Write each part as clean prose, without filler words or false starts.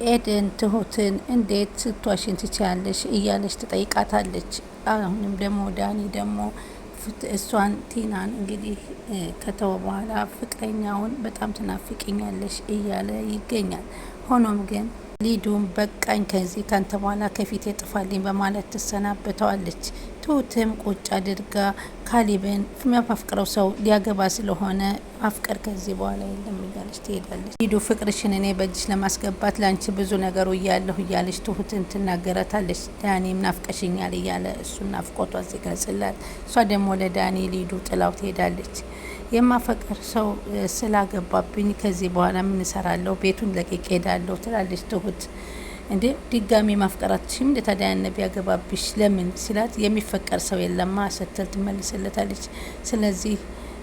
ኤደን ትሁትን እንዴት ስትዋሽን ትችላለሽ እያለች ትጠይቃታለች። አሁንም ደግሞ ዳኒ ደግሞ እሷን ቲናን እንግዲህ ከተወ በኋላ ፍቅረኛውን በጣም ትናፍቅኛለሽ እያለ ይገኛል። ሆኖም ግን ሊዱም በቃኝ ከዚህ ካንተ በኋላ ከፊት የጥፋልኝ በማለት ትሰናበተዋለች። ትሁትም ቁጭ አድርጋ ካሊብን የሚያፋፍቅረው ሰው ሊያገባ ስለሆነ ማፍቀር ከዚህ በኋላ የለም እያለች ትሄዳለች። ሊዱ ፍቅርሽን እኔ በእጅሽ ለማስገባት ለአንቺ ብዙ ነገሩ እያለሁ እያለች ትሁትን ትናገረታለች። ዳኒም ናፍቀሽኛል እያለ እሱን ናፍቆቷ ሲገልጽላት፣ እሷ ደግሞ ለዳኒ ሊዱ ጥላው ትሄዳለች። የማፈቅር ሰው ስላገባብኝ ከዚህ በኋላ ምን እሰራለሁ? ቤቱን ለቅቄ ሄዳለሁ ትላለች ትሁት። እንዴ ድጋሚ ማፍቀራትሽም እንደ ታዲያ ቢያገባብሽ ለምን ሲላት፣ የሚፈቀር ሰው የለማ ስትል ትመልስለታለች። ስለዚህ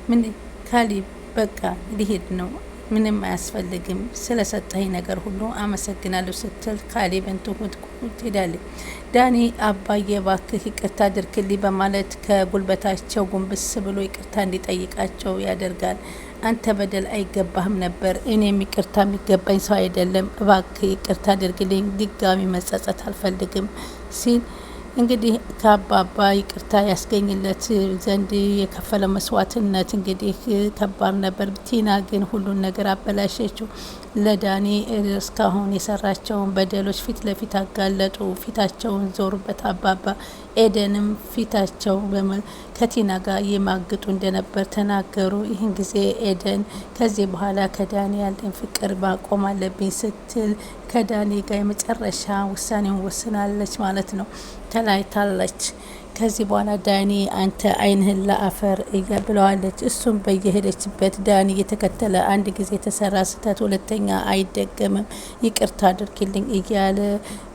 ምን ካሊብ በቃ ሊሄድ ነው፣ ምንም አያስፈልግም፣ ስለሰጠኝ ነገር ሁሉ አመሰግናለሁ ስትል ካሊብን ትሁት ትሄዳለች። ዳኒ አባዬ ባክህ ይቅርታ አድርግልኝ በማለት ከጉልበታቸው ጉንብስ ብሎ ይቅርታ እንዲጠይቃቸው ያደርጋል። አንተ በደል አይገባህም ነበር፣ እኔም ይቅርታ የሚገባኝ ሰው አይደለም፣ እባክህ ይቅርታ አድርግልኝ፣ ድጋሚ መጸጸት አልፈልግም ሲል እንግዲህ ከአባባ ይቅርታ ያስገኝለት ዘንድ የከፈለው መስዋዕትነት እንግዲህ ከባድ ነበር። ቲና ግን ሁሉን ነገር አበላሸችው። ለዳኒ እስካሁን የሰራቸውን በደሎች ፊት ለፊት አጋለጡ። ፊታቸውን ዞሩበት አባባ። ኤደንም ፊታቸው ከቲና ጋር የማግጡ እንደነበር ተናገሩ። ይህን ጊዜ ኤደን ከዚህ በኋላ ከዳኒ ያለን ፍቅር ማቆም አለብኝ ስትል ከዳኒ ጋር የመጨረሻ ውሳኔውን ወስናለች ማለት ነው። ተለያይታለች። ከዚህ በኋላ ዳኒ አንተ አይንህን ለአፈር ብለዋለች። እሱም በየሄደችበት ዳኒ እየተከተለ አንድ ጊዜ የተሰራ ስህተት ሁለተኛ አይደገምም፣ ይቅርታ አድርጊልኝ እያለ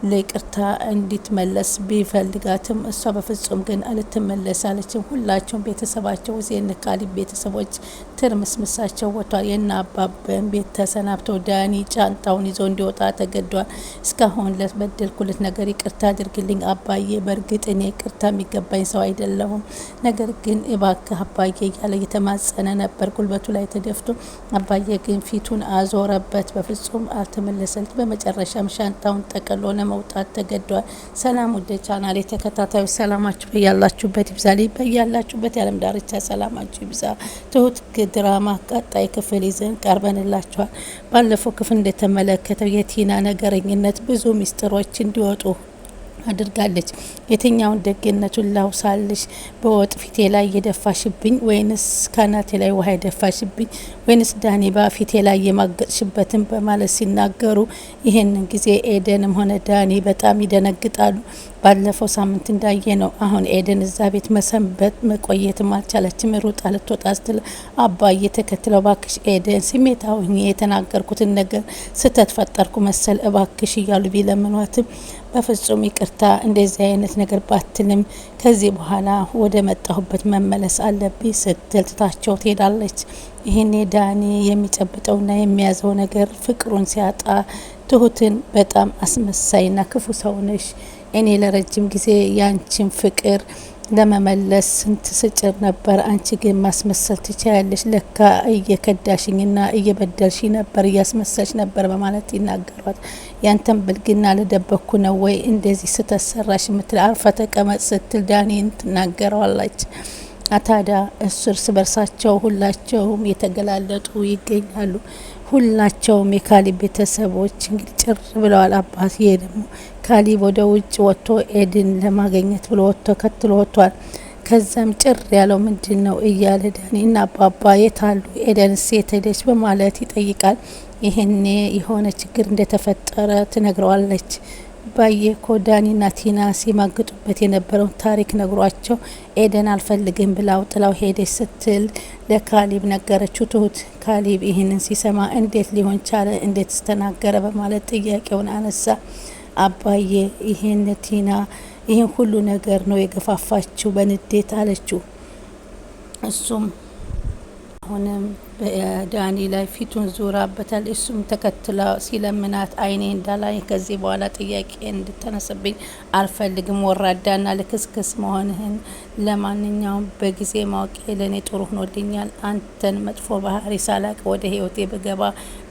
ለይቅርታ እንዲትመለስ ቢፈልጋትም እሷ በፍጹም ግን አልትመለስ አለችም። ሁላቸውም ቤተሰባቸው ዜን ካሊብ ቤተሰቦች ትርምስምሳቸው ወጥቷል። የና አባበን ቤት ተሰናብተው ዳኒ ጫንጣውን ይዞ እንዲወጣ ተገዷል። እስካሁን ለበደልኩለት ነገር ይቅርታ አድርግልኝ አባዬ፣ በእርግጥ እኔ ይቅርታ የሚገባኝ ሰው አይደለሁም፣ ነገር ግን እባክህ አባዬ እያለ እየተማጸነ ነበር ጉልበቱ ላይ ተደፍቶ። አባዬ ግን ፊቱን አዞረበት፣ በፍጹም አልተመለሰልት። በመጨረሻም ሻንጣውን ጠቅሎ ለመውጣት ተገዷል። ሰላም ወደ ቻናል የተከታታዩ ሰላማችሁ በያላችሁበት ይብዛል። በያላችሁበት የዓለም ዳርቻ ሰላማችሁ ይብዛ። ትሁት ድራማ ቀጣይ ክፍል ይዘን ቀርበንላችኋል። ባለፈው ክፍል እንደተመለከተው የቲና ነገረኝነት ብዙ ሚስጥሮች እንዲወጡ አድርጋለች። የትኛውን ደግነቱን ላውሳልሽ? በወጥ ፊቴ ላይ የደፋሽብኝ ወይንስ ካናቴ ላይ ውሃ የደፋሽብኝ ወይንስ ዳኒ ፊቴ ላይ የማገጥሽበትን በማለት ሲናገሩ ይህንን ጊዜ ኤደንም ሆነ ዳኒ በጣም ይደነግጣሉ። ባለፈው ሳምንት እንዳየ ነው። አሁን ኤደን እዛ ቤት መሰንበት መቆየትም አልቻለችም። ሩጣ ልትወጣ ስትል አባዬ ተከትለው እባክሽ ኤደን ስሜታዊ የተናገርኩትን ነገር ስተት ፈጠርኩ መሰል እባክሽ እያሉ ቢለምኗትም በፍጹም ይቅርታ እንደዚህ አይነት ነገር ባትልም ከዚህ በኋላ ወደ መጣሁበት መመለስ አለብኝ ስትል ትታቸው ትሄዳለች። ይህኔ ዳኒ የሚጨብጠውና የሚያዘው ነገር ፍቅሩን ሲያጣ ትሁትን በጣም አስመሳይና ክፉ ሰው ነሽ፣ እኔ ለረጅም ጊዜ ያንቺን ፍቅር ለመመለስ ስንት ስጭር ነበር፣ አንቺ ግን ማስመሰል ትችያለሽ፣ ለካ እየከዳሽኝና እየበደልሽ ነበር፣ እያስመሰልሽ ነበር በማለት ይናገሯት። ያንተን ብልግና ለደበኩ ነው ወይ እንደዚህ ስተሰራሽ ምትል አርፈ ተቀመጥ ስትል ዳኒን ትናገረዋለች። አታዳ እርስ በርሳቸው ሁላቸውም የተገላለጡ ይገኛሉ። ሁላቸውም የካሊብ ቤተሰቦች እንግዲህ ጭር ብለዋል። አባትዬ ደግሞ ካሊብ ወደ ውጭ ወጥቶ ኤድን ለማግኘት ብሎ ወጥቶ ከትሎ ወጥቷል። ከዛም ጭር ያለው ምንድን ነው እያለ ዳኒ እና አባባ የታሉ ኤደን ሴት ሄደች በማለት ይጠይቃል። ይሄኔ የሆነ ችግር እንደተፈጠረ ትነግረዋለች። ባየኮ ዳኒና ቲና ሲማግጡበት የነበረውን ታሪክ ነግሯቸው ኤደን አልፈልግም ብላው ጥላው ሄደች ስትል ለካሊብ ነገረችው ትሁት። ካሊብ ይህንን ሲሰማ እንዴት ሊሆን ቻለ፣ እንዴት ስተናገረ በማለት ጥያቄውን አነሳ። አባዬ ይህን ቲና ይህን ሁሉ ነገር ነው የገፋፋችው በንዴት አለችው። እሱም አሁንም በዳኒ ላይ ፊቱን ዙራበታል። እሱም ተከትላ ሲለምናት አይኔ እንዳላይ ከዚህ በኋላ ጥያቄ እንድተነስብኝ አልፈልግም፣ ወራዳና ልክስክስ መሆንህን ለማንኛውም በጊዜ ማወቄ ለእኔ ጥሩ ሆኖልኛል። አንተን መጥፎ ባህሪ ሳላቅ ወደ ህይወቴ በገባ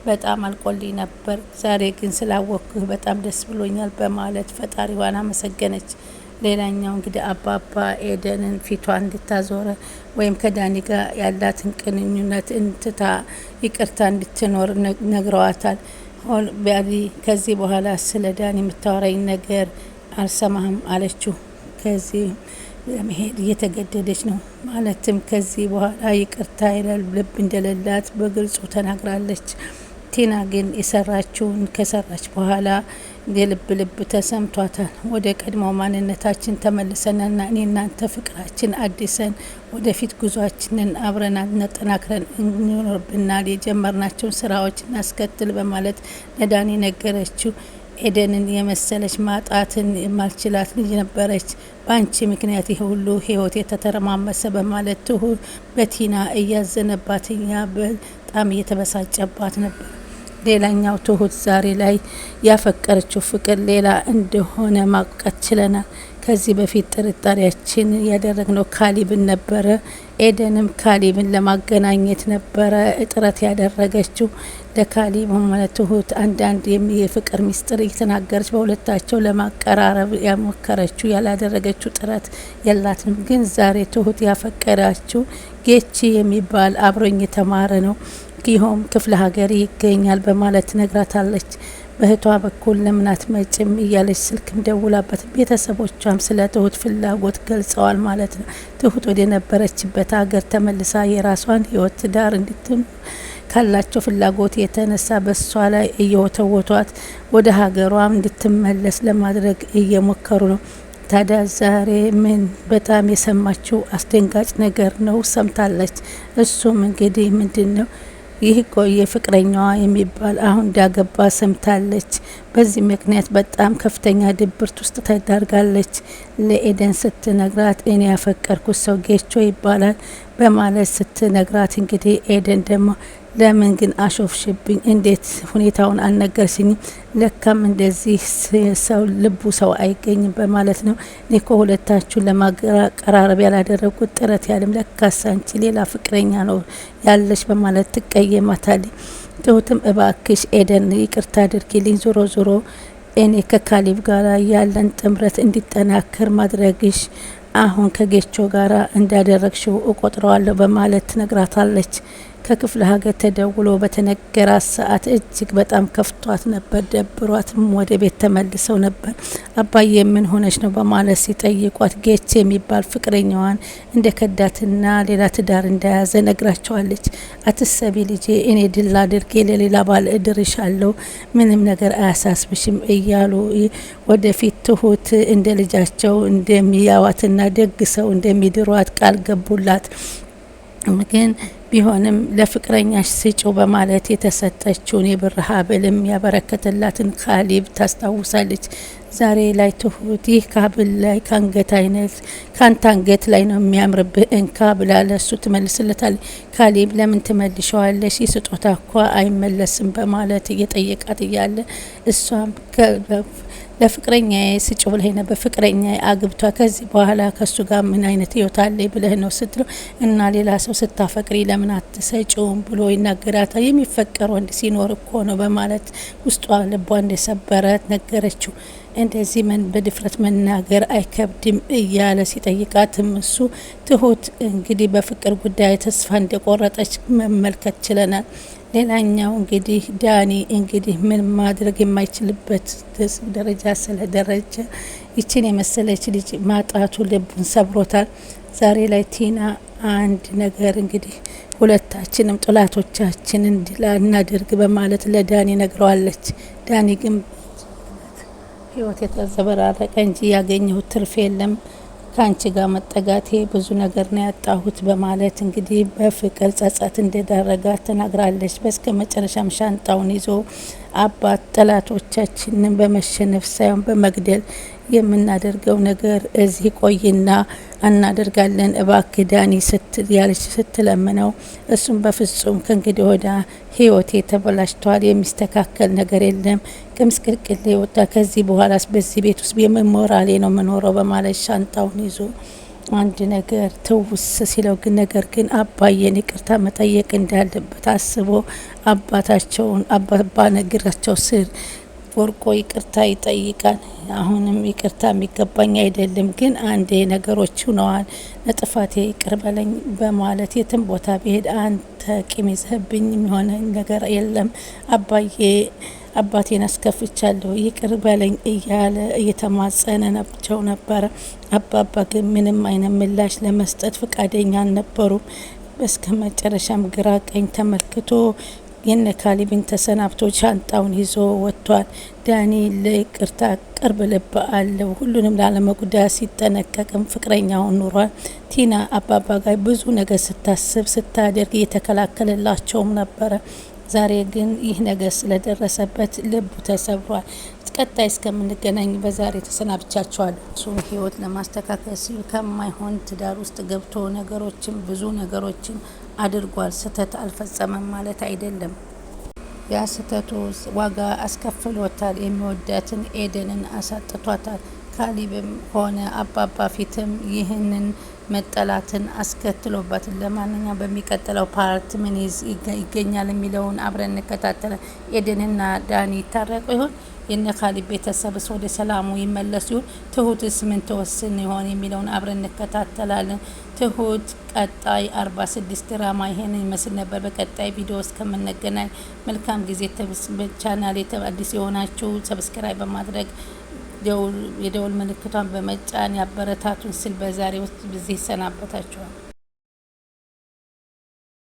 በጣም አልቆልኝ ነበር። ዛሬ ግን ስላወቅኩህ በጣም ደስ ብሎኛል በማለት ፈጣሪዋን አመሰገነች። ሌላኛው እንግዲህ አባባ ኤደንን ፊቷ እንድታዞረ ወይም ከዳኒ ጋር ያላትን ቅንኙነት እንትታ ይቅርታ እንድትኖር ነግረዋታል። ቢያሊ ከዚህ በኋላ ስለ ዳኒ የምታወራኝ ነገር አልሰማህም አለችው። ከዚህ ለመሄድ እየተገደደች ነው። ማለትም ከዚህ በኋላ ይቅርታ ይላል ልብ እንደሌላት በግልጹ ተናግራለች። ቲና ግን የሰራችውን ከሰራች በኋላ የልብ ልብ ተሰምቷታል። ወደ ቀድሞ ማንነታችን ተመልሰንና እኔ እናንተ ፍቅራችን አዲሰን ወደፊት ጉዟችንን አብረን አጠናክረን እንኖርብናል። የጀመርናቸውን ስራዎች እናስከትል በማለት ለዳኒ ነገረችው። ኤደንን የመሰለች ማጣትን የማልችላት ልጅ ነበረች። በአንቺ ምክንያት ይህ ሁሉ ህይወት የተተረማመሰ በማለት ትሁት በቲና እያዘነባትኛ በጣም እየተበሳጨባት ነበር። ሌላኛው ትሁት ዛሬ ላይ ያፈቀረችው ፍቅር ሌላ እንደሆነ ማውቃት ችለናል። ከዚህ በፊት ጥርጣሬያችን ያደረግነው ካሊብን ነበረ። ኤደንም ካሊብን ለማገናኘት ነበረ ጥረት ያደረገችው። ለካሊብ ማለት ትሁት አንዳንድ የፍቅር ሚስጥር እየተናገረች በሁለታቸው ለማቀራረብ ያሞከረችው ያላደረገችው ጥረት የላትም። ግን ዛሬ ትሁት ያፈቀራችው ጌቺ የሚባል አብሮኝ የተማረ ነው፣ ይኸውም ክፍለ ሀገር ይገኛል በማለት ነግራታለች። በእህቷ በኩል ለምን አትመጭም እያለች ስልክም ደውላበት ቤተሰቦቿም ስለ ትሁት ፍላጎት ገልጸዋል ማለት ነው። ትሁት ወደ ነበረችበት ሀገር ተመልሳ የራሷን ህይወት ትዳር እንድትኖር ካላቸው ፍላጎት የተነሳ በሷ ላይ እየወተወቷት ወደ ሀገሯም እንድትመለስ ለማድረግ እየሞከሩ ነው። ታዲያ ዛሬ ምን በጣም የሰማችው አስደንጋጭ ነገር ነው ሰምታለች። እሱም እንግዲህ ምንድን ነው ይህ ቆየ ፍቅረኛዋ የሚባል አሁን እንዳገባ ሰምታለች። በዚህ ምክንያት በጣም ከፍተኛ ድብርት ውስጥ ተዳርጋለች። ለኤደን ስትነግራት እኔ ያፈቀርኩት ሰው ጌቾ ይባላል በማለት ስትነግራት እንግዲህ ኤደን ደግሞ ለምን ግን አሾፍሽብኝ? እንዴት ሁኔታውን አልነገርሽኝም? ለካም እንደዚህ ሰው ልቡ ሰው አይገኝም በማለት ነው። እኔ እኮ ሁለታችሁን ለማቀራረብ ያላደረጉት ጥረት ያለም ለካስ አንቺ ሌላ ፍቅረኛ ነው ያለሽ በማለት ትቀየማታለች። ትሁትም እባክሽ ኤደን ይቅርታ አድርጊልኝ፣ ዞሮ ዞሮ እኔ ከካሊብ ጋር ያለን ጥምረት እንዲጠናከር ማድረግሽ አሁን ከጌቾ ጋር እንዳደረግሽው እቆጥረዋለሁ በማለት ትነግራታለች። ከክፍለ ሀገር ተደውሎ በተነገራት ሰዓት እጅግ በጣም ከፍቷት ነበር። ደብሯትም ወደ ቤት ተመልሰው ነበር። አባዬ ምን ሆነች ነው በማለት ሲጠይቋት ጌች የሚባል ፍቅረኛዋን እንደ ከዳትና ሌላ ትዳር እንደያዘ ነግራቸዋለች። አትሰቢ ልጄ፣ እኔ ድል አድርጌ ለሌላ ባል እድርሻለሁ፣ ምንም ነገር አያሳስብሽም እያሉ ወደፊት ትሁት እንደ ልጃቸው እንደሚያዋትና ደግ ሰው እንደሚድሯት ቃል ገቡላት። ግን ቢሆንም ለፍቅረኛሽ ስጪው በማለት የተሰጠችውን የብር ሀብልም ያበረከተላትን ካሊብ ታስታውሳለች። ዛሬ ላይ ትሁት ይህ ካብል ላይ ከአንገት አይነት ካንተ አንገት ላይ ነው የሚያምርብህ እንካ ብላ ለሱ ትመልስለታለች። ካሊብ ለምን ትመልሸዋለሽ? ስጦታ እኳ አይመለስም በማለት እየጠየቃት እያለ እሷም ለፍቅረኛ ስጭ ብለህ ነበር፣ ፍቅረኛ አግብቷ ከዚህ በኋላ ከሱ ጋር ምን አይነት ህይወት አለ ብለህ ነው ስትለው እና ሌላ ሰው ስታፈቅሪ ለምን አትሰጪውም ብሎ ይናገራታል። የሚፈቀር ወንድ ሲኖር እኮ ነው በማለት ውስጧ ልቧ እንደሰበረ ነገረችው። እንደዚህ በድፍረት መናገር አይከብድም እያለ ሲጠይቃትም እሱ ትሁት እንግዲህ በፍቅር ጉዳይ ተስፋ እንደቆረጠች መመልከት ችለናል። ሌላኛው እንግዲህ ዳኒ እንግዲህ ምን ማድረግ የማይችልበት ደረጃ ስለደረጀ ይችን የመሰለች ልጅ ማጣቱ ልቡን ሰብሮታል። ዛሬ ላይ ቲና አንድ ነገር እንግዲህ ሁለታችንም ጥላቶቻችንን እንዲላ እናድርግ በማለት ለዳኒ ነግረዋለች። ዳኒ ግን ህይወት የተዘበራረቀ እንጂ ያገኘሁት ትርፍ የለም፣ ከአንቺ ጋር መጠጋቴ ብዙ ነገር ነው ያጣሁት በማለት እንግዲህ በፍቅር ጸጸት እንደዳረጋት ተናግራለች። በስከ መጨረሻም ሻንጣውን ይዞ አባት ጠላቶቻችንን በመሸነፍ ሳይሆን በመግደል የምናደርገው ነገር እዚህ ቆይና እናደርጋለን እባክህ ዳኒ ያለች ስትለምነው፣ እሱም በፍጹም ከእንግዲህ ወዳ ህይወቴ ተበላሽቷል፣ የሚስተካከል ነገር የለም፣ ቅምስቅልቅል ወጣ፣ ከዚህ በኋላስ በዚህ ቤት ውስጥ የሞራሌ ነው የምኖረው በማለት ሻንጣውን ይዞ አንድ ነገር ትውስ ሲለው ግን ነገር ግን አባዬን ይቅርታ መጠየቅ እንዳለበት አስቦ አባታቸውን አባባ ነግራቸው ስር ወርቆ ይቅርታ ይጠይቃል። አሁንም ይቅርታ የሚገባኝ አይደለም፣ ግን አንዴ ነገሮች ሆነዋል፣ ለጥፋቴ ይቅር በለኝ በማለት የትም ቦታ ብሄድ አንተ ቂም ይዘህብኝ የሚሆነ ነገር የለም አባቴን አስከፍቻለሁ ይቅር በለኝ እያለ እየተማጸነ ናቸው ነበረ። አባባ ግን ምንም አይነት ምላሽ ለመስጠት ፈቃደኛ አልነበሩም። እስከ መጨረሻም ግራ ቀኝ ተመልክቶ የነ ካሊብን ተሰናብቶ ሻንጣውን ይዞ ወጥቷል። ዳኒ ለይቅርታ ቅርብ ልብ አለው። ሁሉንም ላለመጉዳት ሲጠነቀቅም ፍቅረኛውን ኑሯል። ቲና አባባ ጋር ብዙ ነገር ስታስብ ስታደርግ እየተከላከለላቸውም ነበረ። ዛሬ ግን ይህ ነገር ስለደረሰበት ልቡ ተሰብሯል። ቀጣይ እስከምንገናኝ በዛሬ ተሰናብቻቸዋለሁ። እሱን ህይወት ለማስተካከል ሲል ከማይሆን ትዳር ውስጥ ገብቶ ብዙ ነገሮችን አድርጓል። ስህተት አልፈጸመም ማለት አይደለም። ያ ስህተቱ ዋጋ አስከፍሎታል። የሚወዳትን ኤደንን አሳጥቷታል። ካሊብም ሆነ አባባ ፊትም ይህንን መጠላትን አስከትሎበትን። ለማንኛውም በሚቀጥለው ፓርት ምን ይገኛል የሚለውን አብረን እንከታተላለን። ኤደንና ዳኒ ይታረቁ ይሆን? የነ ካሊብ ቤተሰብስ ወደ ሰላሙ ይመለሱ ይሆን? ትሁትስ ምን ተወስን ይሆን የሚለውን አብረን እንከታተላለን። ትሁት ቀጣይ 46 ድራማ ይሄን ይመስል ነበር። በቀጣይ ቪዲዮ እስከምንገናኝ መልካም ጊዜ። ቻናል አዲስ የሆናችሁ ሰብስክራይብ በማድረግ የደውል ምልክቷን በመጫን ያበረታቱን ስል በዛሬው በዚህ ይሰናበታችኋል።